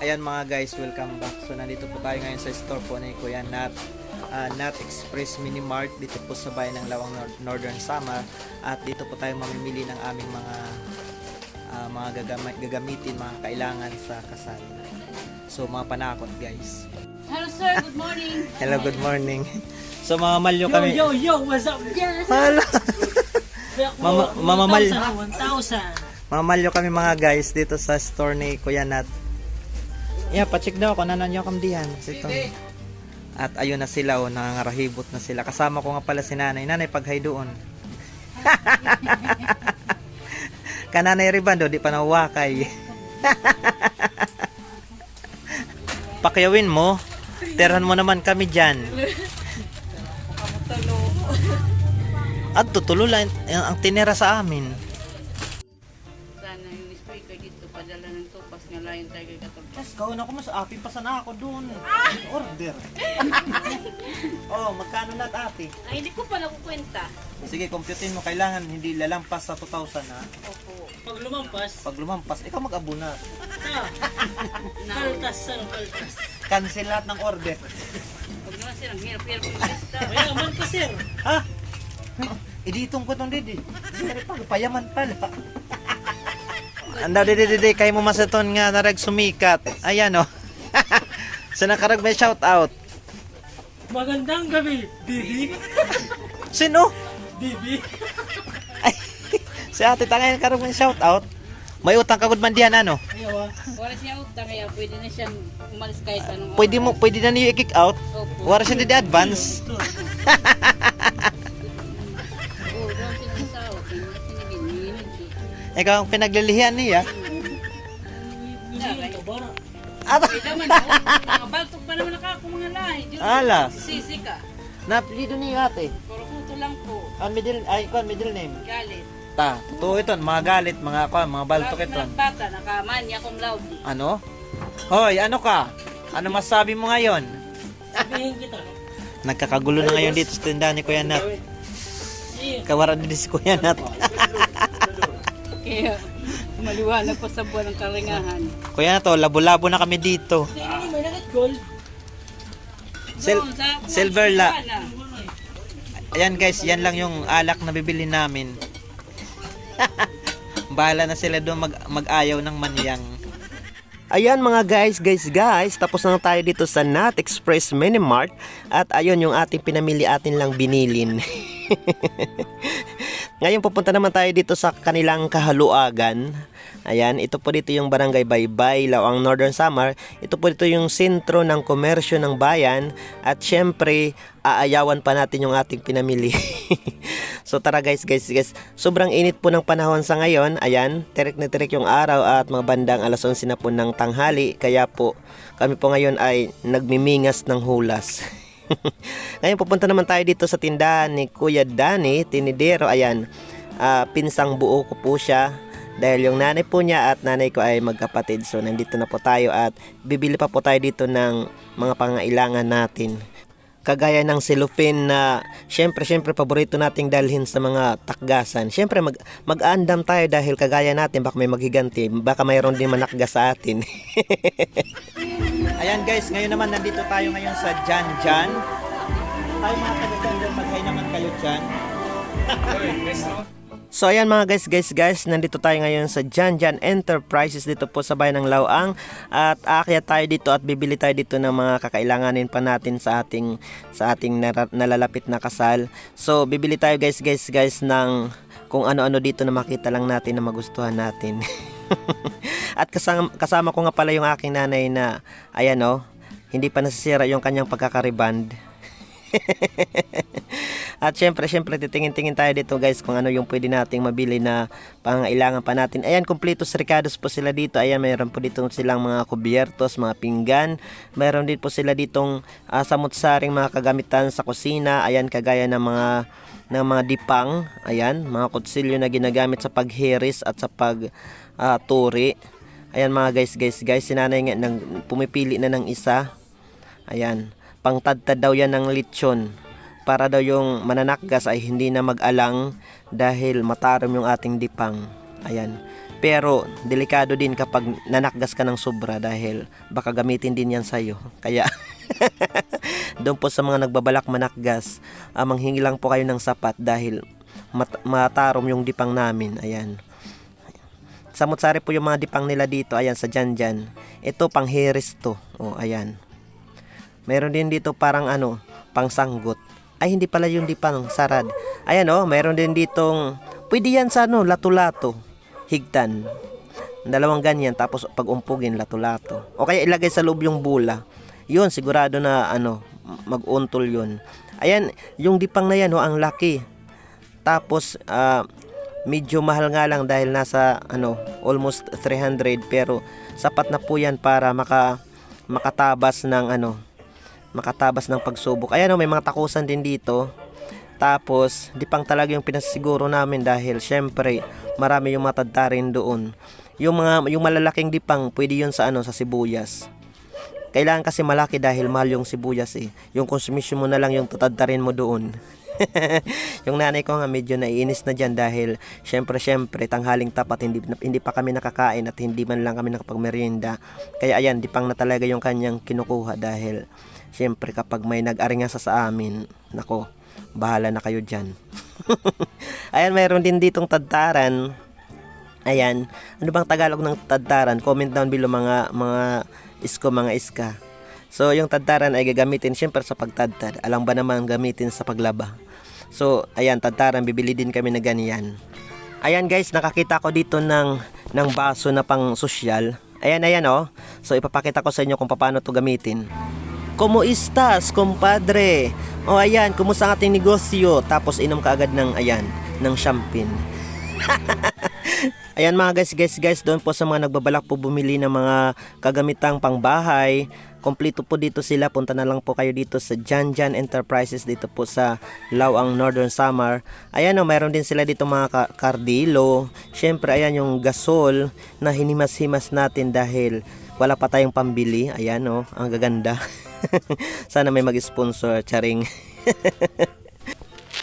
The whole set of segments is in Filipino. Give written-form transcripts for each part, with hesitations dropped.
Ayan mga guys, welcome back. So nandito po tayo ngayon sa store po ni Kuya Nat, Nat Express Mini Mart dito po sa bayan ng Lawang Northern Samar. At dito po tayo mamimili ng aming mga gagamitin, mga kailangan sa kasal. So mga panakot guys. Hello sir, good morning. Hello, good morning. So mamamalyo kami. Yo, what's up guys? Hala. Mamamal. 1,000. Mamamalyo kami mga guys dito sa store ni Kuya Nat. Yeah, pa-check daw kung nananyo kam diyan. At ayun na sila, nangangarahibot na sila. Kasama ko nga pala si nanay. Nanay, paghay doon. Kananay Ribando, di pa nawakay. Pakyawin mo. Tirahan mo naman kami dyan. At tutulo lang ang tinira sa amin. Sana yung speaker dito, padala ng tupas nga layon tayo kay Katol. Yes, gawin ako mas api pa sana ako doon. Order. Oh, magkano na ate? Ay, hindi ko pa nakukwenta. Sige, computein mo. Kailangan hindi lalampas sa 2,000 ha. Opo. Pag lumampas, ikaw mag-abuna. Kaltas. Cancel lahat ng order. Huwag naman sir, ang hirap-hirap yung lista. Mayaman pa sir. Ha? Iditong ko tong didi. Siyempre pa, payaman pala. Anda didi, kayo mo masaton nga narag sumikat. Ayan o. So nakarag may shout out. Magandang gabi, Bibi. Sino? Bibi. Ay, si ate tangayan karag may shout out. May utang kagud man diyan ano? Ayaw ah. Wala siya utang kaya pwede na siyang umalis kahit anong Pwede na niyo i-kick out. Opo. Wala siya di advance. Oo, daw siya sa akin. Sinibinin siya. Ikaw ang pinaglilihian niya. Hindi ito bara. At Pwede naman ako. Nakabaltok pa naman ako mga lahi. Diyos, Ala. Sisi ka. napilido niyo ate. Puro puto lang po. Ang middle name. Galit. Ta, to ito, mga galit, mga baltok ito. Bata, nakamanya kong loudly. Ano? Hoy, ano ka? Ano masabi mo ngayon? Sabihin kita. Nagkakagulo na ngayon dito sa tindahan ni Kuya Nat. Kawaran din si Kuya Nat. Kaya maliwanag pa sa buwan ng karingahan. Kuya Nat, labo-labo na kami dito. May nakit gold. Silver la. Ayan guys, yan lang yung alak na bibili namin. Bahala na sila doon mag-ayaw ng maniyang. Ayan mga guys, tapos na tayo dito sa Nat Express Mini Mart. At ayun yung ating pinamili, atin lang binilin. Ngayon pupunta naman tayo dito sa kanilang kahaluagan. Ayan, ito po dito yung Barangay Baybay, Lawang Northern Samar. Ito po dito yung sentro ng komersyo ng bayan. At syempre, aayawan pa natin yung ating pinamili. So tara guys. Sobrang init po ng panahon sa ngayon. Ayan, tirik na tirik yung araw at mga bandang alas 11 na po ng tanghali. Kaya po, kami po ngayon ay nagmimingas ng hulas. Ngayon pupunta naman tayo dito sa tindahan ni Kuya Danny, tinidero. Ayan, pinsang buo ko po siya. Dahil yung nanay po niya at nanay ko ay magkapatid. So nandito na po tayo at bibili pa po tayo dito ng mga pangailangan natin. Kagaya ng cellophane na syempre paborito nating dalhin sa mga takgasan. Syempre mag-aandam tayo dahil kagaya natin baka may maghiganti, baka mayroon din manakga sa atin. Ayan guys, ngayon naman nandito tayo ngayon sa Jan. Tayo mga taga-Jan, mag-hi naman kayo Jan. So ayan mga guys, nandito tayo ngayon sa Jan Enterprises dito po sa bayan ng Lawang. At aakyat tayo dito at bibili tayo dito ng mga kakailanganin pa natin sa ating nalalapit na kasal. So bibili tayo guys ng kung ano-ano dito na makita lang natin na magustuhan natin. At kasama ko nga pala yung aking nanay na ayan oh, hindi pa nasisira yung kanyang pagkakariband. At syempre titingin-tingin tayo dito guys kung ano yung pwede nating mabili na pangailangan pa natin. Ayan, kumpletos ricados po sila dito. Ayan, mayroon po dito silang mga kubyertos, mga pinggan. Mayroon din po sila ditong samut-saring mga kagamitan sa kusina. Ayan, kagaya ng mga dipang. Ayan, mga kutsilyo na ginagamit sa paghiris at sa pagturi. Ayan mga guys, sinanay nga pumipili na ng isa. Ayan, pangtadtad daw yan ng lechon. Para daw yung mananakgas ay hindi na mag-alang dahil matarom yung ating dipang. Ayan. Pero delikado din kapag nanakgas ka ng sobra dahil baka gamitin din yan sa'yo. Kaya doon po sa mga nagbabalak manakgas, manghingi lang po kayo ng sapat dahil matarom yung dipang namin. Ayan. Samot-sari po yung mga dipang nila dito. Ayan, sa Janjan. Ito, pang hiris to. O, ayan. Meron din dito parang pang sanggot. Ay, hindi pala yung dipang sarad. Ayan, meron din ditong, pwede yan sa lato-lato. Higtan. Dalawang ganyan, tapos pag umpugin, lato-lato. O kaya ilagay sa loob yung bula. Yun, sigurado na, mag-untol yun. Ayan, yung dipang na yan, ang laki. Tapos, medyo mahal nga lang dahil nasa almost 300, pero sapat na po yan para makatabas ng pagsubok. Ayan, may mga takusan din dito. Tapos dipang talaga yung pinasiguro namin dahil syempre marami yung matadtarin doon. Yung malalaking dipang pwede yun sa sa sibuyas. Kailangan kasi malaki dahil mahal yung sibuyas eh. Yung consumption mo na lang yung tatadtarin mo doon. Yung nanay ko nga medyo naiinis na dyan dahil syempre tanghaling tapat hindi pa kami nakakain at hindi man lang kami nakapagmerienda. Kaya ayan, dipang na talaga yung kanyang kinukuha dahil syempre kapag may nag-aringasa sa amin, nako, bahala na kayo dyan. Ayan, mayroon din ditong tadtaran. Ayan, ano bang Tagalog ng tadtaran? Comment down below mga iska. So, yung tadtaran ay gagamitin syempre sa pagtadtad. Alam ba naman gamitin sa paglaba? So, ayan, tadtaran, bibili din kami na ganyan. Ayan guys, nakakita ko dito ng baso na pang sosyal. Ayan, So, ipapakita ko sa inyo kung paano to gamitin. Como estas, compadre? O ayan, kumusta ang ating negosyo? Tapos inom ka agad ng champagne. Ayan mga guys, doon po sa mga nagbabalak po bumili ng mga kagamitang pangbahay, kompleto po dito sila. Punta na lang po kayo dito sa Janjan Enterprises dito po sa Lawang Northern Samar. Ayan mayroon din sila dito mga kardilo. Syempre ayan yung gasol na hinimas-himas natin dahil wala pa tayong pambili. Ayan ang gaganda. Sana may mag-sponsor, charing.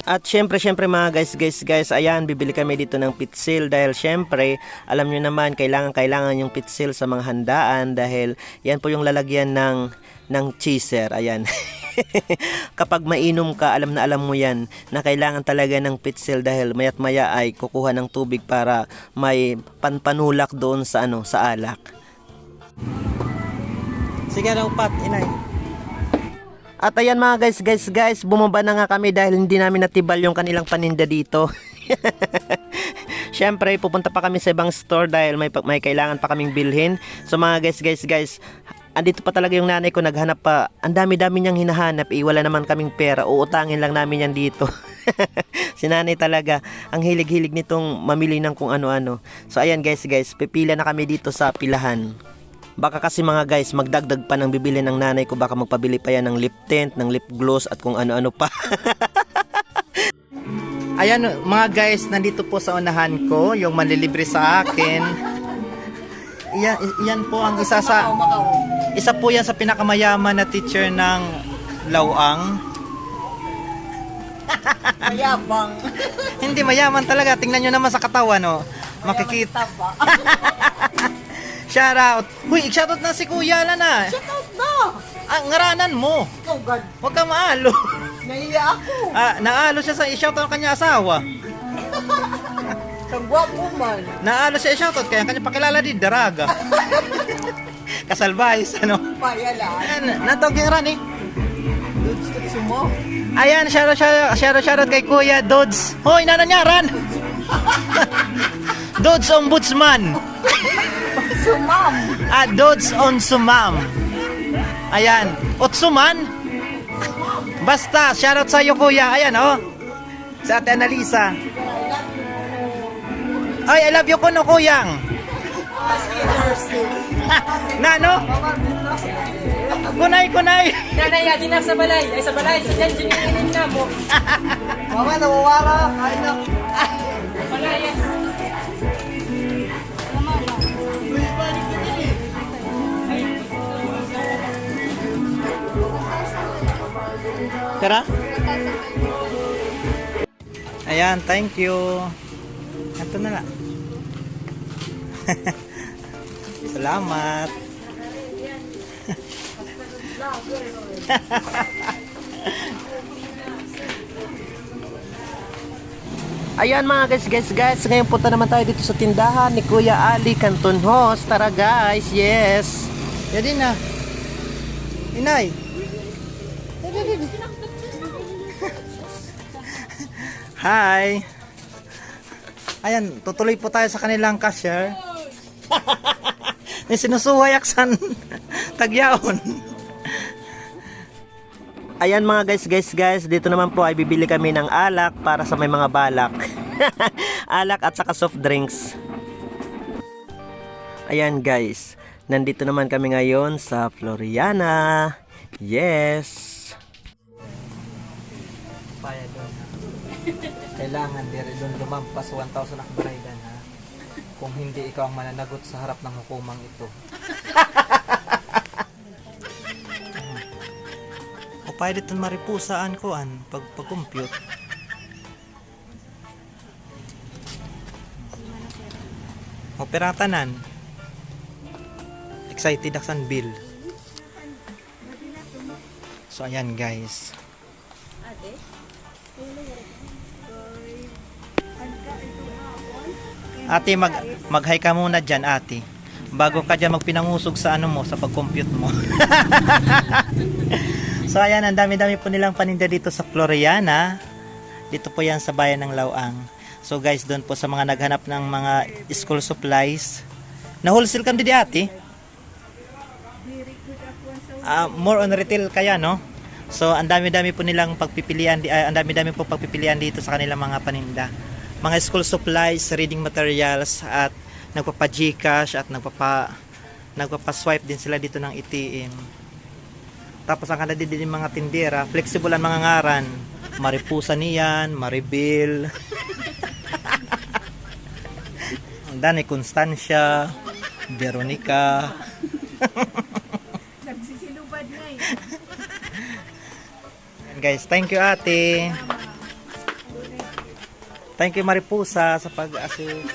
At syempre mga guys, ayan, bibili kami dito ng pitsil dahil syempre, alam nyo naman, kailangan yung pitsil sa mga handaan dahil yan po yung lalagyan ng cheeser. Ayan. Kapag mainom ka, alam mo yan na kailangan talaga ng pitsil dahil mayat maya ay kukuha ng tubig para may panpanulak doon sa sa alak. Sige raw Pat, inay. At ayan mga guys, bumaba na nga kami dahil hindi namin natibal yung kanilang paninda dito. Syempre, pupunta pa kami sa ibang store dahil may kailangan pa kaming bilhin. So mga guys, andito pa talaga yung nanay ko, naghanap pa. Ang dami-dami niyang hinahanap, wala naman kaming pera, uutangin lang namin yan dito. Si nanay talaga, ang hilig-hilig nitong mamili ng kung ano-ano. So ayan guys, pipila na kami dito sa pilahan. Baka kasi mga guys, magdagdag pa ng bibili ng nanay ko. Baka magpabili pa yan ng lip tint, ng lip gloss at kung ano-ano pa. Ayan mga guys, nandito po sa unahan ko yung manlilibre sa akin. Yan po ang isa po yan sa pinakamayaman na teacher ng Lawang. Mayabang. Hindi mayaman talaga, tingnan nyo naman sa katawan makikita. Shout out. Huy, shout out na si Kuya Lana. Shout out na. Ngaranan mo. Oh God. Huwag ka maalo. Naiya ako. Naalo siya sa i-shout out kanya asawa. Sa gwapo man. Naalo siya i-shout out kaya kanya pakilala di Daraga. Kasalbayis Payalan. Natawag yung Rani. Dudes Katsumo. Ayan, shout out kay Kuya Dods. Hoy, niya Ran. Dods Ombudsman. Sumam. Dods on Sumam. Ayan. Otsuman? Basta, shoutout sa iyo kuya. Ayan sa ate Analisa. Ay, I love you kuno kuyang. Nano? Kunay. Nanay, di na sa balay. Ay, sa balay. Sa dyan, gininin na mo. Mama, nawawala. Kain na. Balay, yes. Tara. Ayan, thank you. Ito na lang. Salamat. Ayan mga guys, ngayon punta naman tayo dito sa tindahan ni Kuya Ali Canton Host. Tara guys, yes. Yan din na. Inay. Hi. Ayan, tutuloy po tayo sa kanilang cashier. Yung sinusuwayak san tagyaon. Ayan mga guys, dito naman po ay bibili kami ng alak para sa may mga balak. Alak at saka soft drinks. Ayan guys, nandito naman kami ngayon sa Floriana. Yes. Paya doon. Kailangan dire doon lumampas 1,000 akbaraydan ha. Kung hindi ikaw ang mananagot sa harap ng hukumang ito. O pwede itong maripusaan ko pag-compute. O peratanan. Excited aksan bill. So ayan guys. Ate, mag-hi ka muna dyan, ate. Bago ka dyan magpinangusog sa ano mo, sa pag-compute mo. So, ayan, ang dami-dami po nilang paninda dito sa Floriana. Dito po yan sa bayan ng Laoang. So, guys, doon po sa mga naghanap ng mga school supplies. Na-wholesale kam di ate? More on retail kaya, no? So, ang dami-dami po nilang pagpipilian, ang dami-dami po pagpipilian dito sa kanilang mga paninda. Mga school supplies, reading materials, at nagpapa-Gcash at nagpapa-swipe din sila dito ng ATM. Tapos ang kanila din mga tindera, flexible ang mga ngaran. Maripusa niyan, Maribil. Ang dami, Constancia, Veronica. Nagsisilubad na eh. And guys, thank you ate. Thank you Maripusa sa pag-assist.